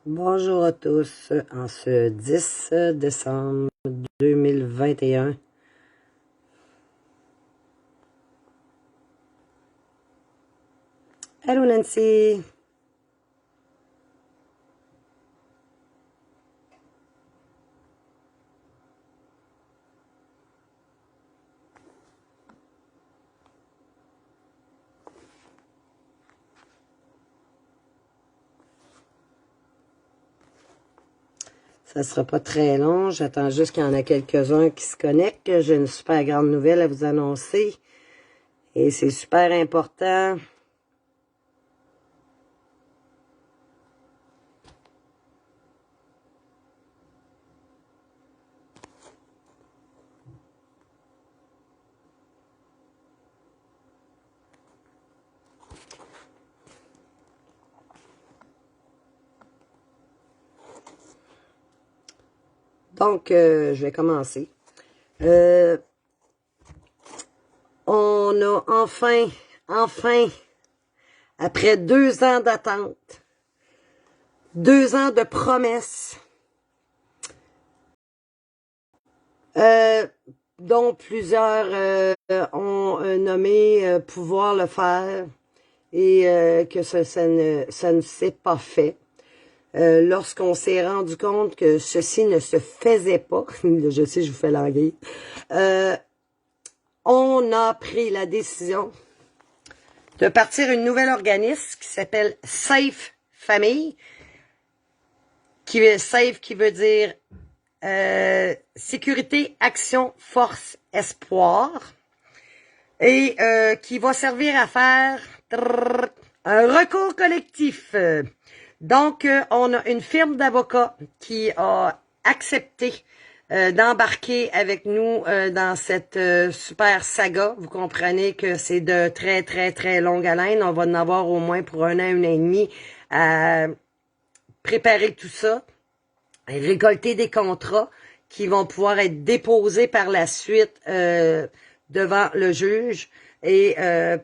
Bonjour à tous, en ce 10 décembre 2021. Allô Nancy! Ça sera pas très long, j'attends juste qu'il y en a quelques-uns qui se connectent. J'ai une super grande nouvelle à vous annoncer et c'est super important. Donc, je vais commencer. On a enfin, après 2 ans d'attente, 2 ans de promesses, dont plusieurs ont nommé pouvoir le faire et que ça ne s'est pas fait. Lorsqu'on s'est rendu compte que ceci ne se faisait pas, je sais, je vous fais languir, on a pris la décision de partir une nouvelle organisme qui s'appelle Safe Famille, Safe qui veut dire Sécurité, Action, Force, Espoir, et qui va servir à faire un recours collectif. Donc, on a une firme d'avocats qui a accepté d'embarquer avec nous dans cette super saga. Vous comprenez que c'est de très, très, très longue haleine. On va en avoir au moins pour 1 an, 1 an et demi à préparer tout ça, récolter des contrats qui vont pouvoir être déposés par la suite devant le juge. Et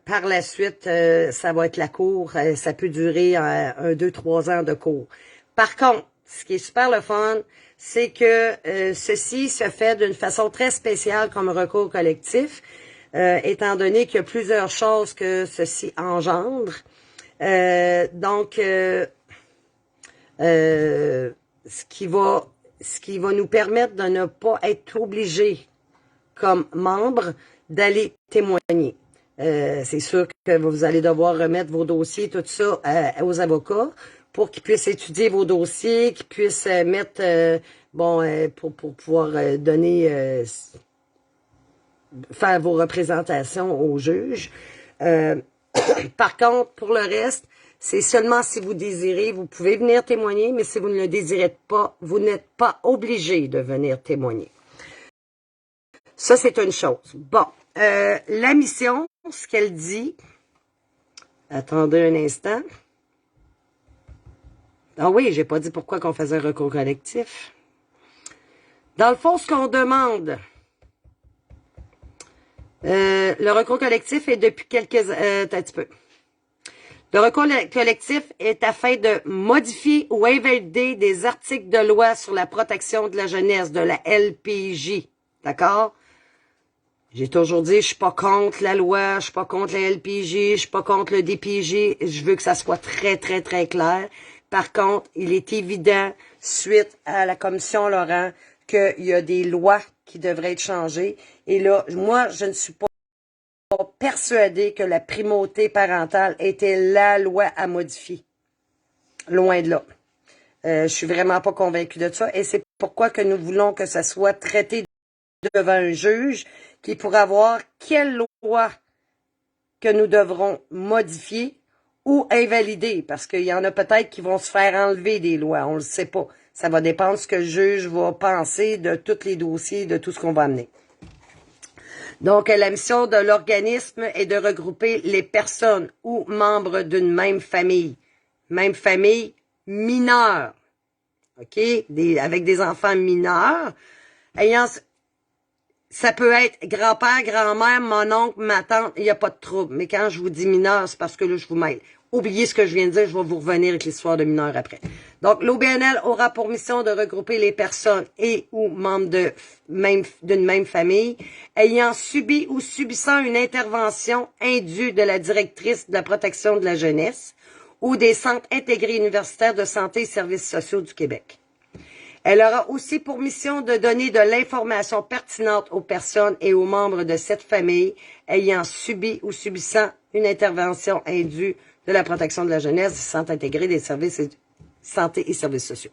par la suite, ça va être la cour. Ça peut durer 1, 2, 3 ans de cours. Par contre, ce qui est super le fun, c'est que ceci se fait d'une façon très spéciale comme recours collectif, étant donné qu'il y a plusieurs choses que ceci engendre. Donc, ce qui va nous permettre de ne pas être obligé comme membre d'aller témoigner. C'est sûr que vous allez devoir remettre vos dossiers, tout ça, aux avocats pour qu'ils puissent étudier vos dossiers, qu'ils puissent mettre, pour pouvoir donner, faire vos représentations au juge. Par contre, pour le reste, c'est seulement si vous désirez, vous pouvez venir témoigner, mais si vous ne le désirez pas, vous n'êtes pas obligé de venir témoigner. Ça, c'est une chose. Bon, la mission, ce qu'elle dit, attendez un instant. Ah oui, j'ai pas dit pourquoi qu'on faisait un recours collectif. Dans le fond, ce qu'on demande, le recours collectif est depuis quelques... un petit peu. Le recours collectif est afin de modifier ou invalider des articles de loi sur la protection de la jeunesse, de la LPJ. D'accord? J'ai toujours dit, je suis pas contre la loi, je suis pas contre la LPJ, je suis pas contre le DPJ. Je veux que ça soit très, très, très clair. Par contre, il est évident, suite à la commission Laurent, qu'il y a des lois qui devraient être changées. Et là, moi, je ne suis pas persuadée que la primauté parentale était la loi à modifier. Loin de là. Je suis vraiment pas convaincue de ça. Et c'est pourquoi que nous voulons que ça soit traité devant un juge qui pourra voir quelle loi que nous devrons modifier ou invalider, parce qu'il y en a peut-être qui vont se faire enlever des lois, on le sait pas. Ça va dépendre de ce que le juge va penser de tous les dossiers, de tout ce qu'on va amener. Donc, la mission de l'organisme est de regrouper les personnes ou membres d'une même famille mineure, ok, avec des enfants mineurs, ayant Ça peut être grand-père, grand-mère, mon oncle, ma tante, il n'y a pas de trouble. Mais quand je vous dis mineur, c'est parce que là, je vous mêle. Oubliez ce que je viens de dire, je vais vous revenir avec l'histoire de mineur après. Donc, l'OBNL aura pour mission de regrouper les personnes et ou membres d'une même famille ayant subi ou subissant une intervention indue de la directrice de la protection de la jeunesse ou des centres intégrés universitaires de santé et services sociaux du Québec. Elle aura aussi pour mission de donner de l'information pertinente aux personnes et aux membres de cette famille ayant subi ou subissant une intervention indue de la protection de la jeunesse, du centre intégré des services de santé et services sociaux.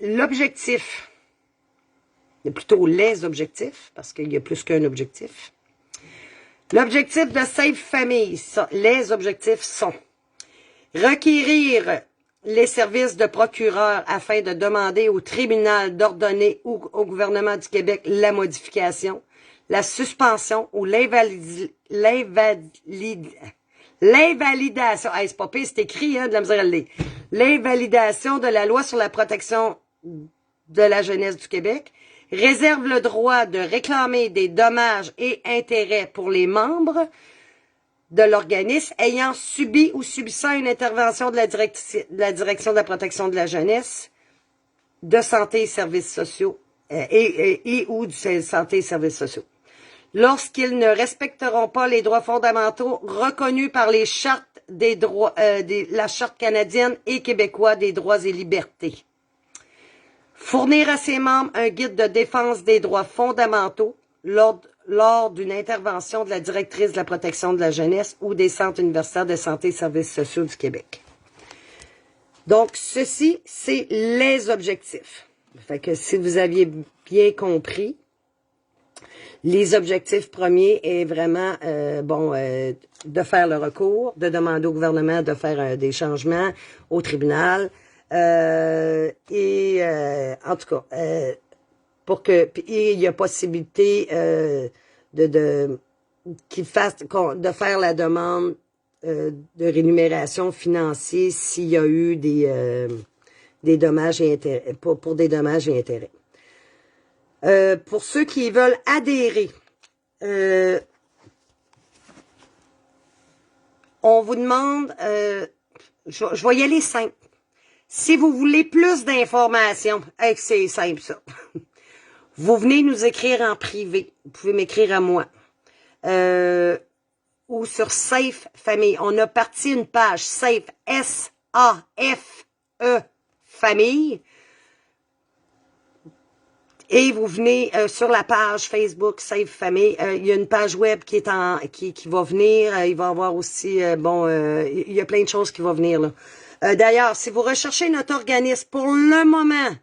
L'objectif, plutôt les objectifs, parce qu'il y a plus qu'un objectif. L'objectif de Safe Famille, les objectifs sont requérir les services de procureur afin de demander au tribunal d'ordonner ou au gouvernement du Québec la modification, la suspension ou l'invalidation. Hey, c'est pas pire, c'est écrit, hein, de la misère à le lire. L'invalidation de la loi sur la protection de la jeunesse du Québec réserve le droit de réclamer des dommages et intérêts pour les membres de l'organisme ayant subi ou subissant une intervention de la direction de la protection de la jeunesse, de santé et services sociaux et ou de santé et services sociaux. Lorsqu'ils ne respecteront pas les droits fondamentaux reconnus par les chartes des droits, la Charte canadienne et québécoise des droits et libertés. Fournir à ses membres un guide de défense des droits fondamentaux lors d'une intervention de la directrice de la protection de la jeunesse ou des centres universitaires de santé et services sociaux du Québec. Donc, ceci, c'est les objectifs. Fait que si vous aviez bien compris, les objectifs premiers est vraiment, de faire le recours, de demander au gouvernement de faire des changements au tribunal, en tout cas, pour que il y a possibilité qu'il fasse de faire la demande de rémunération financière s'il y a eu des dommages et intérêts pour des dommages et intérêts. Pour ceux qui veulent adhérer, on vous demande, je vais y aller simple. Si vous voulez plus d'informations, c'est simple ça. Vous venez nous écrire en privé. Vous pouvez m'écrire à moi. Ou sur Safe Famille. On a parti une page Safe, S-A-F-E, Famille. Et vous venez sur la page Facebook Safe Famille. Il y a une page web qui est qui va venir. Il va y avoir aussi, il y a plein de choses qui vont venir là. D'ailleurs, si vous recherchez notre organisme pour le moment,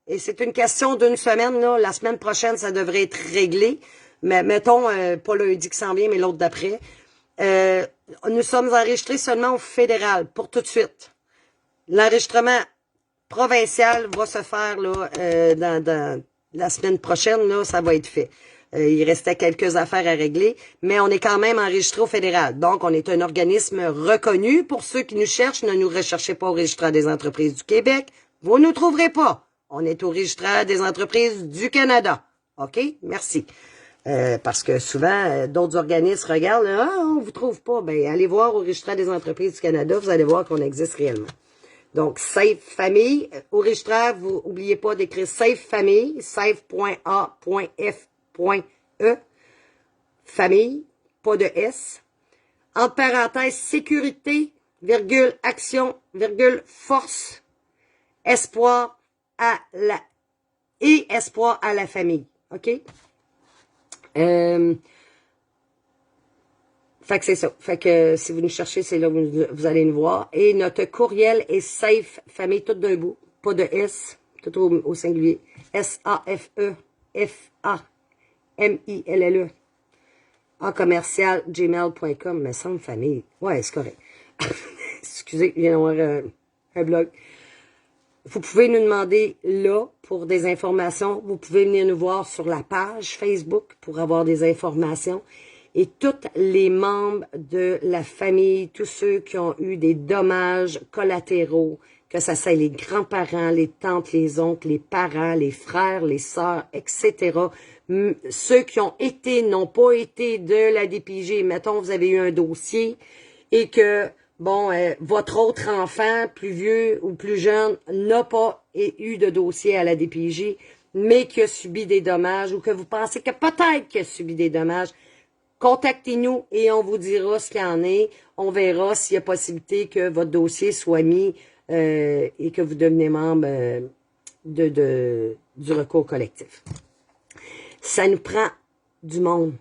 et c'est une question d'une semaine, là, la semaine prochaine, ça devrait être réglé. Mais mettons, pas lundi qui s'en vient, mais l'autre d'après. Nous sommes enregistrés seulement au fédéral, pour tout de suite. L'enregistrement provincial va se faire là, dans la semaine prochaine, là, ça va être fait. Il restait quelques affaires à régler, mais on est quand même enregistré au fédéral. Donc, on est un organisme reconnu. Pour ceux qui nous cherchent, ne nous recherchez pas au registraire des entreprises du Québec. Vous ne nous trouverez pas. On est au registraire des entreprises du Canada. OK? Merci. Parce que souvent, d'autres organismes regardent, on vous trouve pas. Ben, allez voir au registraire des entreprises du Canada, vous allez voir qu'on existe réellement. Donc, Safe Famille, au registraire, vous n'oubliez pas d'écrire Safe Famille, safe.a.f.e, famille, pas de S, entre parenthèses, sécurité, virgule, action, virgule, force, espoir à la famille. OK? Fait que c'est ça. Fait que si vous nous cherchez, c'est là où vous allez nous voir. Et notre courriel est Safe Famille, tout d'un bout. Pas de S, tout au singulier. SAFE-FAMILLE. En commercial, gmail.com. Mais sans famille. Ouais, c'est correct. Excusez, je viens d'avoir un blog. Vous pouvez nous demander là pour des informations. Vous pouvez venir nous voir sur la page Facebook pour avoir des informations. Et tous les membres de la famille, tous ceux qui ont eu des dommages collatéraux, que ça soit les grands-parents, les tantes, les oncles, les parents, les frères, les sœurs, etc., Ceux qui ont été, n'ont pas été de la DPJ. Mettons, vous avez eu un dossier et que, bon, votre autre enfant, plus vieux ou plus jeune, n'a pas eu de dossier à la DPJ, mais qui a subi des dommages ou que vous pensez que peut-être qu'il a subi des dommages. Contactez-nous et on vous dira ce qu'il y en est. On verra s'il y a possibilité que votre dossier soit mis et que vous devenez membre du recours collectif. Ça nous prend du monde.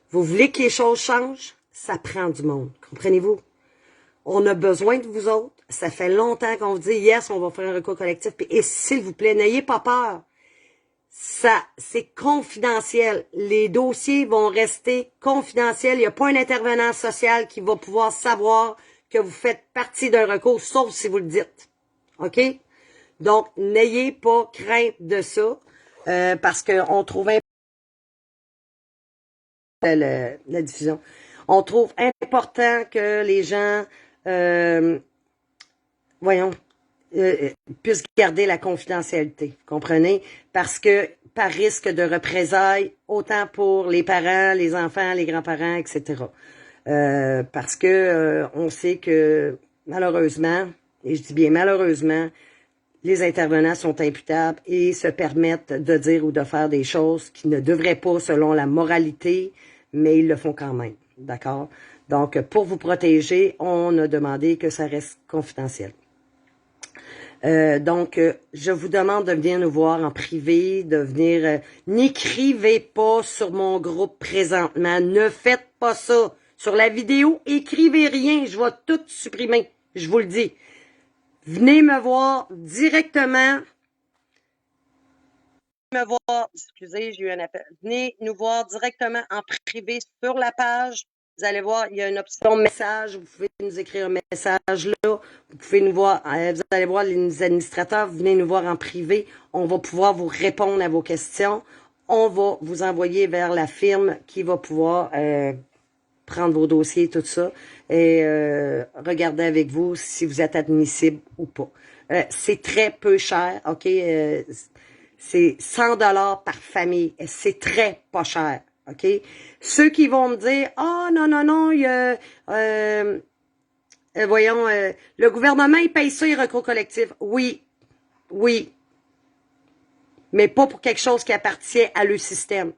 Vous voulez que les choses changent? Ça prend du monde. Comprenez-vous? On a besoin de vous autres. Ça fait longtemps qu'on vous dit, yes, on va faire un recours collectif. Et s'il vous plaît, n'ayez pas peur. Ça, c'est confidentiel. Les dossiers vont rester confidentiels. Il n'y a pas un intervenant social qui va pouvoir savoir que vous faites partie d'un recours, sauf si vous le dites. OK? Donc, n'ayez pas crainte de ça, parce qu'on trouve la diffusion. On trouve important que les gens, puissent garder la confidentialité, vous comprenez? Parce que par risque de représailles, autant pour les parents, les enfants, les grands-parents, etc. Parce que on sait que malheureusement, et je dis bien malheureusement, les intervenants sont imputables et se permettent de dire ou de faire des choses qui ne devraient pas selon la moralité, mais ils le font quand même, d'accord? Donc, pour vous protéger, on a demandé que ça reste confidentiel. Donc, je vous demande de venir nous voir en privé, de venir... n'écrivez pas sur mon groupe présentement, ne faites pas ça. Sur la vidéo, écrivez rien, je vais tout supprimer, je vous le dis. Venez me voir directement. Excusez, j'ai eu un appel. Venez nous voir directement en privé sur la page. Vous allez voir, il y a une option message. Vous pouvez nous écrire un message là. Vous pouvez nous voir. Vous allez voir les administrateurs. Venez nous voir en privé. On va pouvoir vous répondre à vos questions. On va vous envoyer vers la firme qui va pouvoir prendre vos dossiers, tout ça, et regarder avec vous si vous êtes admissible ou pas. C'est très peu cher, OK? C'est 100 $ par famille. C'est très pas cher, OK? Ceux qui vont me dire, « Ah, non, non, non, il y a... le gouvernement, il paye ça, les recours collectifs. » Oui, oui, mais pas pour quelque chose qui appartient à leur système.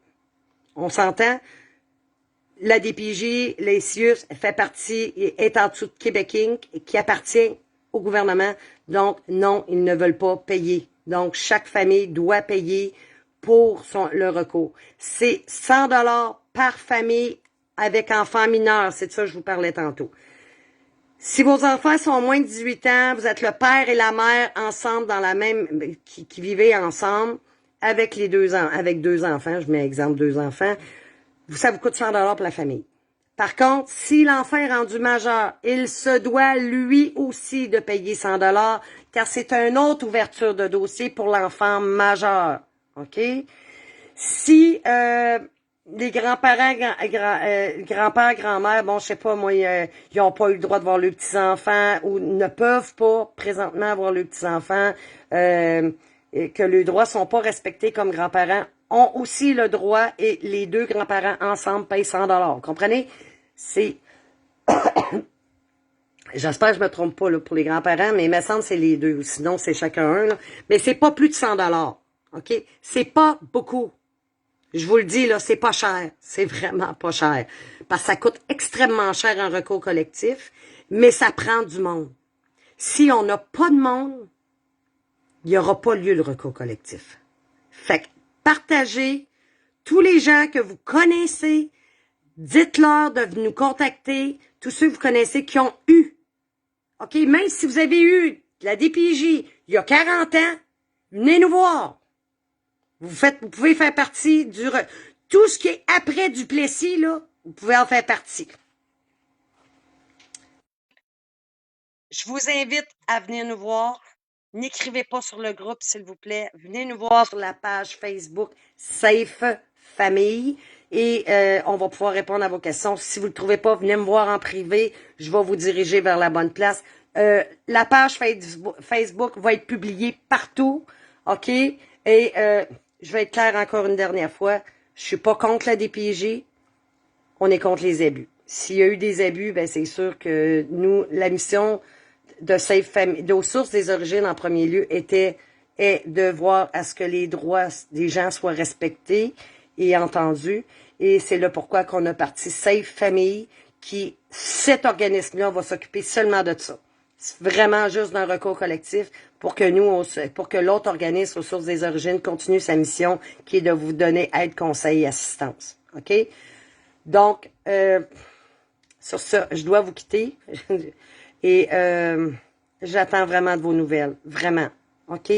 On s'entend? La DPJ, les CIUS, fait partie, est en dessous de Québec Inc., qui appartient au gouvernement. Donc, non, ils ne veulent pas payer. Donc, chaque famille doit payer pour le recours. C'est 100 $ par famille avec enfants mineurs. C'est de ça que je vous parlais tantôt. Si vos enfants sont moins de 18 ans, vous êtes le père et la mère ensemble dans la même, qui vivez ensemble avec deux enfants, je mets exemple 2 enfants, ça vous coûte 100 $ pour la famille. Par contre, si l'enfant est rendu majeur, il se doit lui aussi de payer 100 $, car c'est une autre ouverture de dossier pour l'enfant majeur. OK? Si les grands-parents, grands-pères, grand-mères, bon, je sais pas, moi, ils n'ont pas eu le droit de voir leurs petits-enfants ou ne peuvent pas présentement voir leurs petits-enfants, et que leurs droits sont pas respectés comme grands-parents, ont aussi le droit et les deux grands-parents ensemble payent 100 $. Vous comprenez? C'est... J'espère que je me trompe pas là, pour les grands-parents, mais il me semble que c'est les deux. Sinon, c'est chacun un. Là. Mais c'est pas plus de 100 $. OK? C'est pas beaucoup. Je vous le dis, là, c'est pas cher. C'est vraiment pas cher. Parce que ça coûte extrêmement cher un recours collectif, mais ça prend du monde. Si on n'a pas de monde, il n'y aura pas lieu le recours collectif. Fait que partagez tous les gens que vous connaissez, dites-leur de nous contacter, tous ceux que vous connaissez qui ont eu. OK? Même si vous avez eu la DPJ il y a 40 ans, venez nous voir. Vous pouvez faire partie du... Tout ce qui est après Duplessis, là, vous pouvez en faire partie. Je vous invite à venir nous voir. N'écrivez pas sur le groupe, s'il vous plaît. Venez nous voir sur la page Facebook Safe Famille et on va pouvoir répondre à vos questions. Si vous ne le trouvez pas, venez me voir en privé. Je vais vous diriger vers la bonne place. La page Facebook va être publiée partout, OK? Et je vais être claire encore une dernière fois, je suis pas contre la DPJ, on est contre les abus. S'il y a eu des abus, ben c'est sûr que nous, la mission de Safe Family, aux sources des origines en premier lieu, est de voir à ce que les droits des gens soient respectés et entendus. Et c'est là pourquoi qu'on a parti Safe Family, cet organisme-là va s'occuper seulement de ça. C'est vraiment juste d'un recours collectif pour que pour que l'autre organisme aux sources des origines continue sa mission qui est de vous donner aide, conseil et assistance. OK? Donc, sur ça, je dois vous quitter. Et j'attends vraiment de vos nouvelles. Vraiment. OK?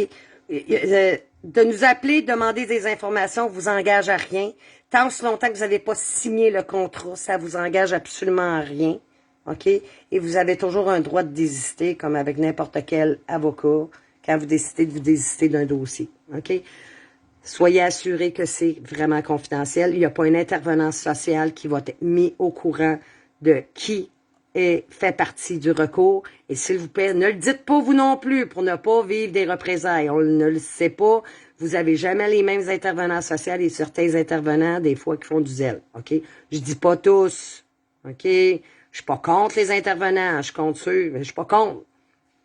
De nous appeler, demander des informations, vous engage à rien. Tant aussi longtemps que vous n'avez pas signé le contrat, ça vous engage absolument à rien. OK? Et vous avez toujours un droit de désister, comme avec n'importe quel avocat, quand vous décidez de vous désister d'un dossier. OK? Soyez assurés que c'est vraiment confidentiel. Il n'y a pas une intervenance sociale qui va être mise au courant de qui fait partie du recours. Et s'il vous plaît, ne le dites pas vous non plus pour ne pas vivre des représailles. On ne le sait pas. Vous n'avez jamais les mêmes intervenants sociaux et certains intervenants, des fois, qui font du zèle. OK? Je dis pas tous. OK? Je suis pas contre les intervenants. Je suis contre ceux, mais je suis pas contre.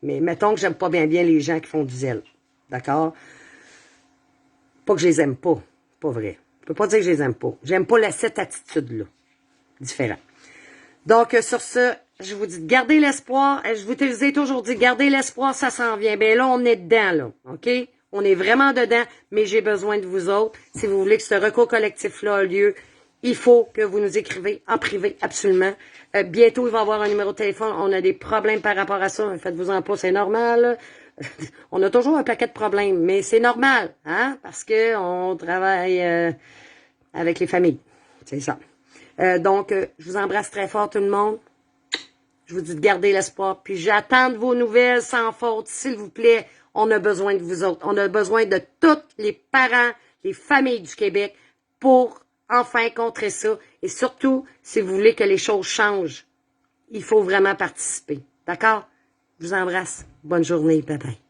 Mais mettons que j'aime pas bien les gens qui font du zèle. D'accord? Pas que je les aime pas. Pas vrai. Je peux pas dire que je les aime pas. J'aime pas cette attitude-là. Différent. Donc, sur ce, je vous dis, gardez l'espoir. Je vous ai toujours dit, gardez l'espoir, ça s'en vient. Ben là, on est dedans, là. OK? On est vraiment dedans, mais j'ai besoin de vous autres. Si vous voulez que ce recours collectif-là ait lieu, il faut que vous nous écrivez en privé, absolument. Bientôt, il va y avoir un numéro de téléphone. On a des problèmes par rapport à ça. Faites-vous-en pas, c'est normal. On a toujours un paquet de problèmes, mais c'est normal, hein? Parce que on travaille avec les familles. C'est ça. Donc, je vous embrasse très fort, tout le monde. Je vous dis de garder l'espoir. Puis j'attends de vos nouvelles sans faute, s'il vous plaît. On a besoin de vous autres. On a besoin de tous les parents, les familles du Québec pour enfin contrer ça. Et surtout, si vous voulez que les choses changent, il faut vraiment participer. D'accord? Je vous embrasse. Bonne journée. Bye bye.